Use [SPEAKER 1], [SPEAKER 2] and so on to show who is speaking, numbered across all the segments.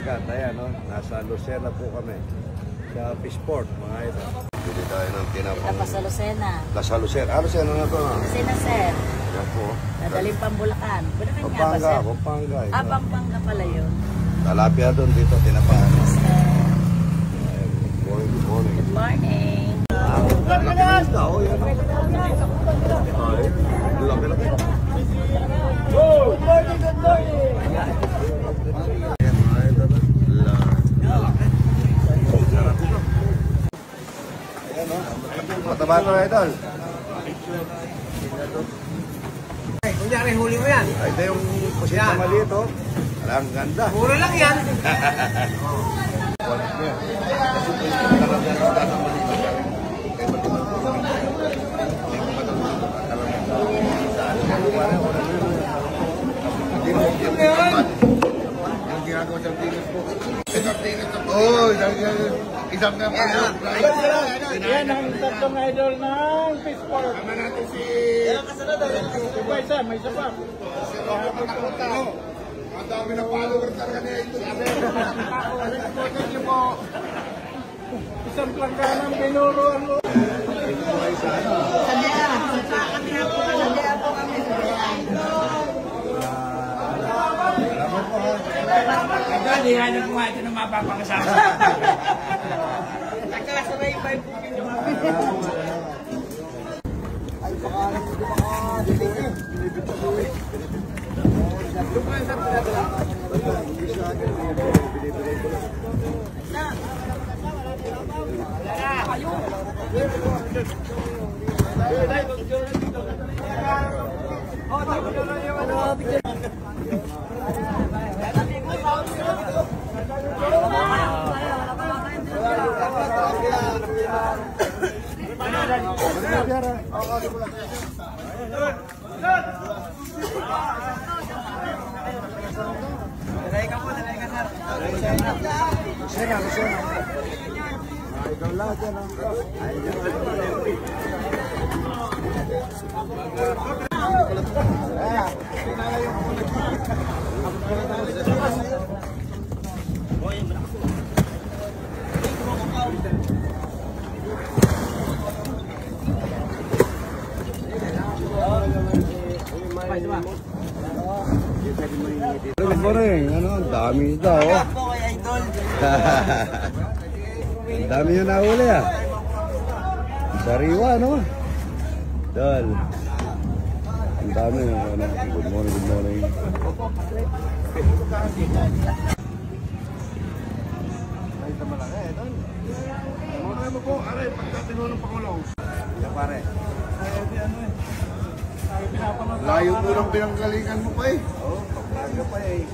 [SPEAKER 1] Ayan, no? Nasa Lucena po kami. Sa Fishport, mga ito. Bili tayo ng tinapang...
[SPEAKER 2] Sa Lucena.
[SPEAKER 1] Nasa Lucena. Ah, Lucena na ito, no?
[SPEAKER 2] Lucena, sir.
[SPEAKER 1] Yan po.
[SPEAKER 2] Nadaling Pambulacan. Bulacan nga ba,
[SPEAKER 1] Pampanga,
[SPEAKER 2] sir?
[SPEAKER 1] Pampanga.
[SPEAKER 2] Ah, Pampanga pala yun.
[SPEAKER 1] Talapia doon dito, tinapang. Good morning.
[SPEAKER 2] Good morning.
[SPEAKER 1] Good morning, good morning. Mataba ito, idol.
[SPEAKER 3] Kunyari, huli mo yan.
[SPEAKER 1] Ito yung pusit na maliit, oh. Ang ganda.
[SPEAKER 3] Mura lang yan.
[SPEAKER 1] Yung ginagawa sa tinis po. Oh, isang na pa.
[SPEAKER 3] Yan ang tatlong idol ng Fishport.
[SPEAKER 1] Tama natin si...
[SPEAKER 3] Diba isa, may isa pa.
[SPEAKER 1] Ang dami na follower talaga niya.
[SPEAKER 3] Thank you po. Isang plangganang binuruan mo.
[SPEAKER 4] Hindi nga na kung ito na mapapakasama.
[SPEAKER 3] Nagkasabay-bay po kayo.
[SPEAKER 1] Ay, baka ditingin. Binibit sa buwi. Yung pa yung sabi natin. Hindi siya agad. Binibit ko lang.
[SPEAKER 3] Dalay ka po, dalay ka sir.
[SPEAKER 1] Lucena. Ikaw lahat yan. Good morning. Ano, ang dami daw. Ang dami yung nahuli, ah. Sariwa, no? Dal. Ang dami. Ano. Good morning, good morning. Ay, tama lang eh. Mga mo po, aray, pagkatinulong Pangulong. Yan, pare. Layo mo lang pinanggalingan mo pa eh. Oo, paglaga pa eh.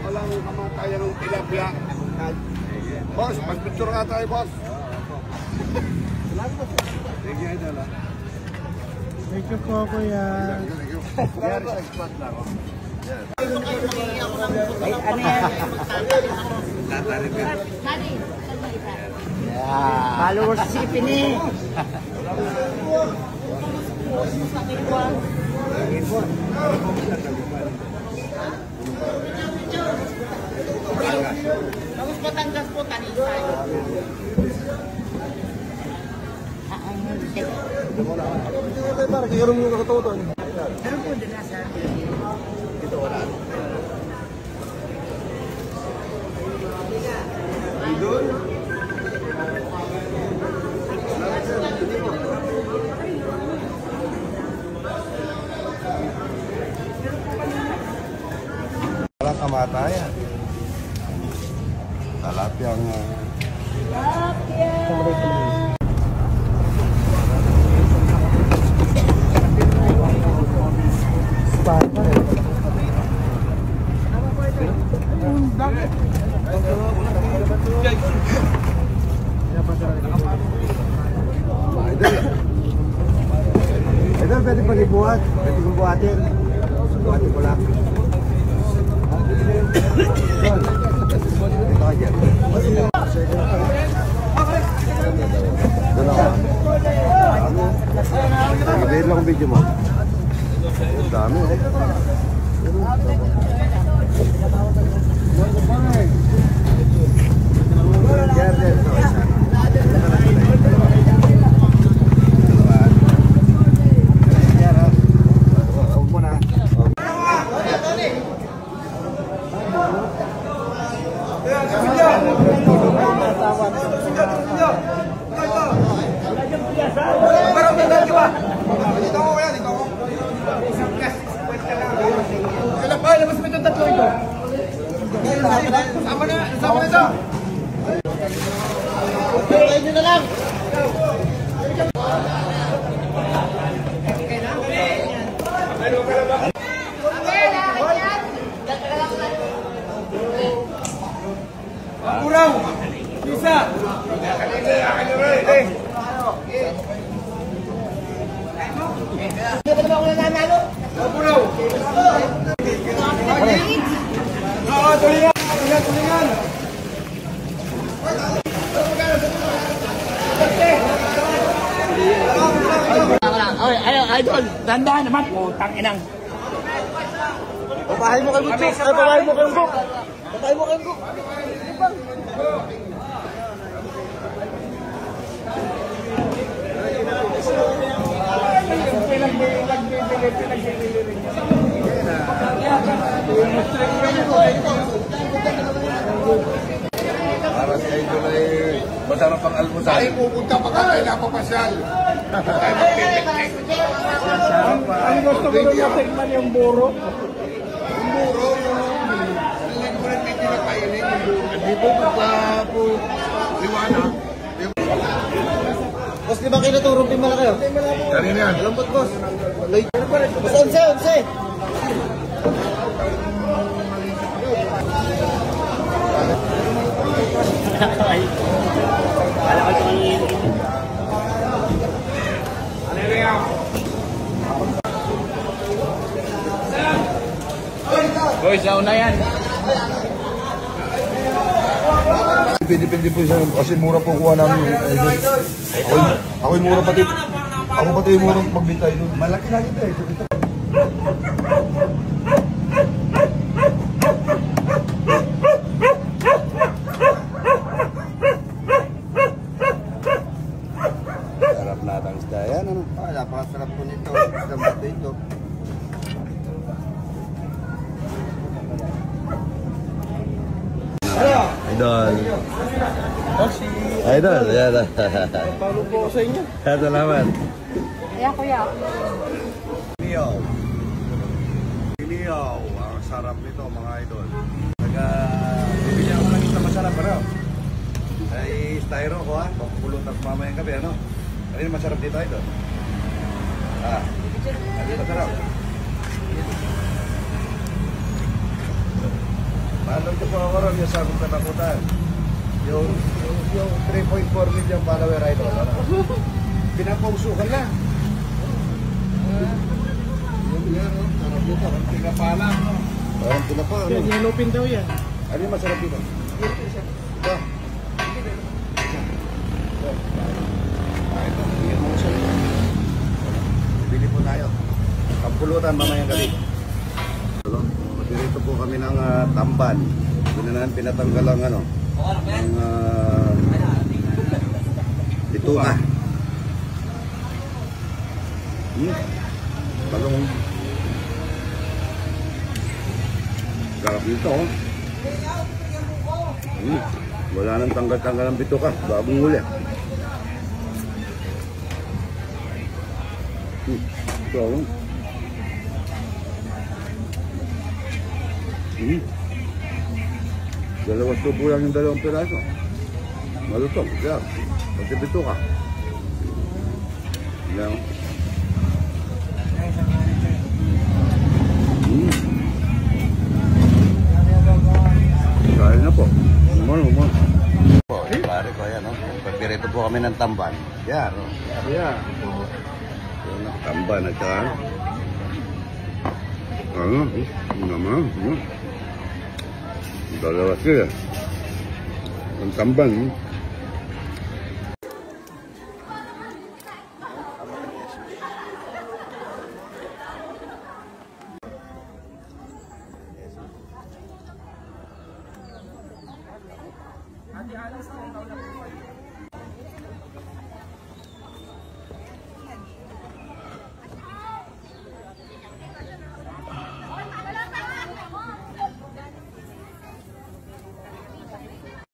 [SPEAKER 1] Walang kamatayan ng tilapia. Boss, mag-picture nga tayo, boss. Thank you, idol.
[SPEAKER 3] Thank you po, kuya.
[SPEAKER 1] Very sa spot lang.
[SPEAKER 2] Ay, ano yan? Followers si Pini.
[SPEAKER 3] Tapos Batangas po, Tanisay.
[SPEAKER 1] Meron mo nakatuto.
[SPEAKER 2] Meron po din nasa
[SPEAKER 1] Dito wala. Idol? Walang kamatayan. Talapyang... Idol, pwede pag ibuhat. Pwede kong buhatin. Buhatin ko lang. Dito ka dyan. Doon ako. akong video mo. Ang dami oh.
[SPEAKER 4] Idol, dandahan naman. Putang inang.
[SPEAKER 3] Papahay mo kayo, Butchok. Papahay mo kayo, Buk. Papahay mo kayo, Buk.
[SPEAKER 1] Para si Idol ay masarap ang almusal.
[SPEAKER 5] Ay, pupunta pa ka tayo napapasyal. Tayo magpipiknik.
[SPEAKER 3] Ang gusto ko rin matikman yung buro.
[SPEAKER 5] Yung buro, hindi ko rin pinakainin. Hindi po po liwanag.
[SPEAKER 3] Boss, di ba kinuturong pimala kayo?
[SPEAKER 5] Kanina yan.
[SPEAKER 3] Lambot, boss. Boss, 11.
[SPEAKER 4] Boy, sauna yan.
[SPEAKER 5] Depende po siya kasi mura po kuha namin. Ako'y mura pati. Ako pati yung mura magbintay doon. Malaki na ito eh.
[SPEAKER 1] Sarap lahat ang isda yan, ano?
[SPEAKER 5] Napakasarap po nito. Isang bato ito.
[SPEAKER 1] Idol. Idol, yan.
[SPEAKER 3] Paano po ako sa inyo?
[SPEAKER 1] Salamat.
[SPEAKER 2] Ayan, kuya.
[SPEAKER 1] Iniyaw. Iniyaw. Ang sarap nito, mga idol. Bibigyan ako ng isda masarap, ano? Ay, styro ko, ha? Pagpulutan mamayang gabi, ano? Ano yung masarap dito, idol? Ano yung masarap? Paano ko po ako ron yung sabong katakutan? Yung 3.4 million follower, idol. Ano? Pinapausukan lang. Sarap dito. Pinapala. Parang pinapala.
[SPEAKER 3] Nilupin daw yan.
[SPEAKER 1] Ano yung masarap dito? Ito. Bili po tayo. Pampulutan mamayang gabi. Dito po kami ng tamban. Pinatanggal ang ano. Ang bituka. Balong. Sarap dito, oh. Wala nang tanggal-tanggal ang bituka. Bagong huli. Ito, oh. Dalawas tubo lang yung dalawang piraso. Malutong, siya. Pagkibito ka. Yan. Kaya na po. Umon. Pare ko, yan, no? Pagpirito po kami ng tamban. Yan, no?
[SPEAKER 3] Yeah.
[SPEAKER 1] Yan, tamban at saka. Ano? Naman. Dalawa sila. Ang tamban.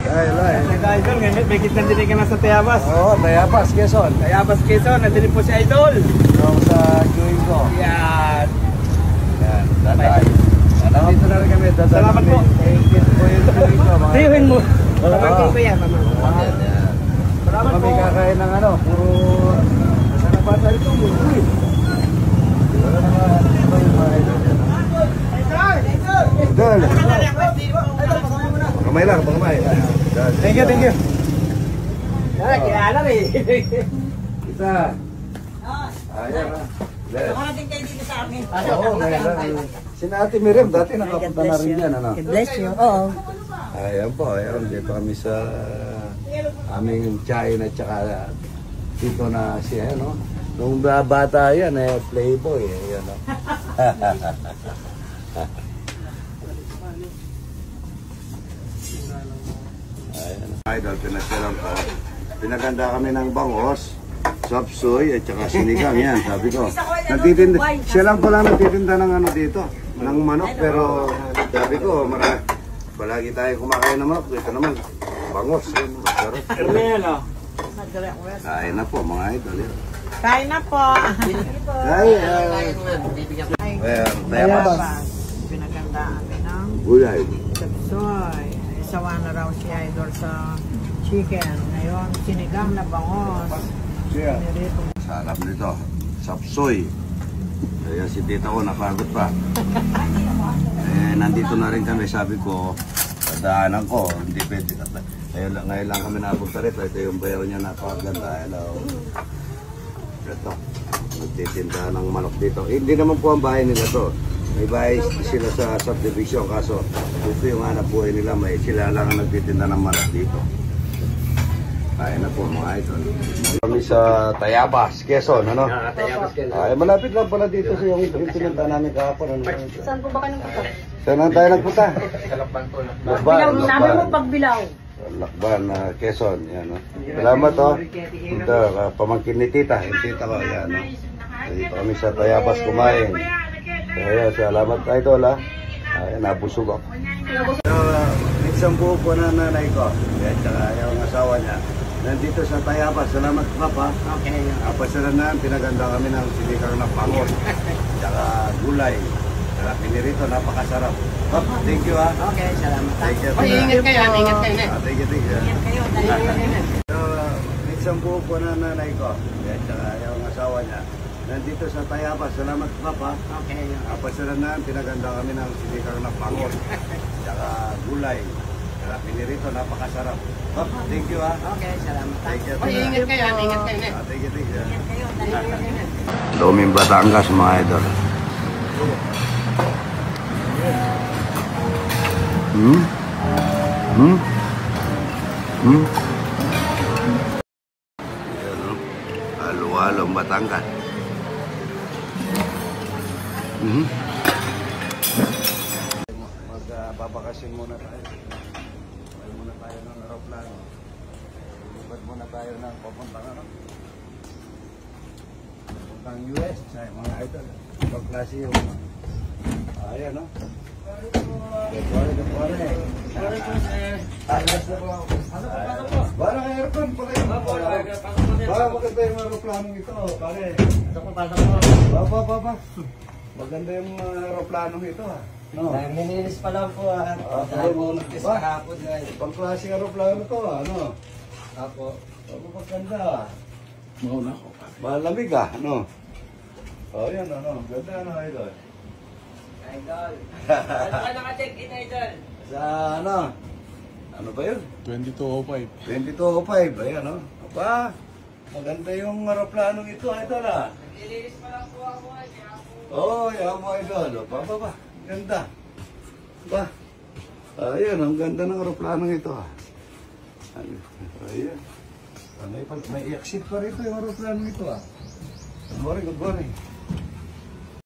[SPEAKER 1] Ay, lai.
[SPEAKER 3] Idol, ngayon may kitang dinig ka na sa Tayabas.
[SPEAKER 1] Oo, Tayabas, Quezon.
[SPEAKER 3] Tayabas Quezon, nandun po si Idol.
[SPEAKER 1] Yung sa queuing ko.
[SPEAKER 3] Yan.
[SPEAKER 1] Yan, tatay. Nandito na rin kami.
[SPEAKER 3] Salamat po.
[SPEAKER 1] Thank you po yung queuing ko. mga
[SPEAKER 3] Tiyuhin mo.
[SPEAKER 1] Oo.
[SPEAKER 3] Pamangkin ko yan, pamangkin.
[SPEAKER 1] Yan, yan.
[SPEAKER 3] Salamat
[SPEAKER 1] Kami
[SPEAKER 3] po.
[SPEAKER 1] kakain ng ano, puro... Saan na bata ito? Uy! Wala naman. Ito yung mga idol yan. Idol! Pakamay lang, pakamay.
[SPEAKER 3] Thank you, thank you. Kilala rin.
[SPEAKER 1] Isa. Ayan na. Yes.
[SPEAKER 2] Nakarating kayo dito sa amin.
[SPEAKER 1] Oo, ngayon lang. Sina Ate Miriam, dati nakapunta na rin yan, ano?
[SPEAKER 2] God bless you. Oo.
[SPEAKER 1] Ayan po, ayan. Dito kami sa aming China at saka dito na siya, no? Nung bata yan, playboy, ayan, no? Ayan. Idol, pinasyalan ko. Pinaganda kami ng bangos, sapsoy, at saka sinigang yan, sabi ko. Nagtitinda, siya lang pala nagtitinda ng ano dito, ng manok, pero sabi ko, palagi tayo kumakain ng manok. Ito naman, bangos. Yun, masarap.
[SPEAKER 3] Carmelo.
[SPEAKER 1] Kain na po, mga idol. Yan.
[SPEAKER 2] Kain na po.
[SPEAKER 1] Ay, well, Tayabas.
[SPEAKER 2] Pinaganda amin ng
[SPEAKER 1] Gulay.
[SPEAKER 2] sapsoy. Isawa na raw si Idol sa chicken. Ngayon, sinigang na bangos. Nirito.
[SPEAKER 1] Sarap nito. Sapsoy. Kaya si tita ko napagod pa. Nandito na rin kami. Sabi ko, sa daanan ko, hindi pwede. Ngayon lang kami napunta rito. Ito yung bayaw niya napakaganda. Hello. Ito. Nagtitinda ng manok dito. Hindi naman po ang bahay nila to. May bahay sila sa subdivision. Kaso, ito yung hanap buhay nila. Sila lang ang nagtitinda ng manok dito. Kaya na po mga idol. Kami sa Tayabas, Quezon, ano?
[SPEAKER 3] Tayabas Quezon.
[SPEAKER 1] Ay, malapit lang pala dito sa yung pinunta namin kahapon. Ano?
[SPEAKER 2] Saan po ba kayo nagpunta?
[SPEAKER 1] Saan lang tayo nagpunta?
[SPEAKER 2] Bilaw, sabi mo pagbilaw.
[SPEAKER 1] Lakban, Quezon, yan. No? Salamat, oh. Ito, pamangkin ni tita. Yung tita ko, yan. No? Dito kami sa Tayabas kumain. Kaya, salamat tayo, tol, ha? Ay, nabusog ako. Isang buo po na nanay ko. At saka yung asawa niya. Nandito sa Tayabas. Salamat, Papa.
[SPEAKER 2] Okay.
[SPEAKER 1] Pasalan na, pinaganda kami ng sinikang na pangos. Tsaka gulay. Tsaka pinirito, napakasarap. Pap, thank you, ha?
[SPEAKER 2] Okay, salamat.
[SPEAKER 1] Thank you.
[SPEAKER 2] Ingat kayo, ingat kayo.
[SPEAKER 1] Thank you, thank you.
[SPEAKER 2] Ingat kayo, dahil
[SPEAKER 1] Isang buo po na nanay ko. At saka yung asawa niya. Nandito sa Tayabas. Salamat, Papa.
[SPEAKER 2] Okay.
[SPEAKER 1] Pasalan na, pinaganda kami ng sinikang na pangos. Tsaka gulay. Tsaka pinirito, napakasarap. Pap, thank you, ha?
[SPEAKER 2] Okay, salamat.
[SPEAKER 1] Thank you.
[SPEAKER 2] Ingat kayo, ingat kayo.
[SPEAKER 1] Thank you, thank you.
[SPEAKER 2] Ingat kayo, dahil
[SPEAKER 1] Luming Batangas, mga idol. Hmm? Hmm? Hmm? Halo-halong Batangas. Hmm? Magbabakasyon muna tayo. Balik muna tayo ng aeroplano. Lipad muna tayo ng papuntang ano? Papuntang US. Ay, mga idol. Ibang klase yung... Ayan, no? Good morning, good morning. Parang aircon pala yun. Parang maganda yung aeroplanong ito. Pare. Baba. Maganda yung aeroplanong ito, ha? No.
[SPEAKER 3] Mininis pa lang po. Dahil mo nagtis kahapon.
[SPEAKER 1] Pang klaseng aeroplano to, ano?
[SPEAKER 3] Ako.
[SPEAKER 1] Maganda. Mauna ko. Malamig, ah, no? O, yan, ano? Ganda, ano, idol?
[SPEAKER 3] Idol. Ano ka naka-check-in, Idol?
[SPEAKER 1] Sa, ano? Ano ba yun?
[SPEAKER 5] 2205.
[SPEAKER 1] 2205, ayan, no? Aba, maganda yung aeroplanong ito, idol, ah.
[SPEAKER 3] Nilinis pa lang po ako.
[SPEAKER 1] Oo, yan mo, idol. Ba. Ganda. Ba? Ayan, ang ganda ng aeroplanong ito, ah. Ayan. May exit pa rito yung aeroplanong ito, ah. Good morning, good morning.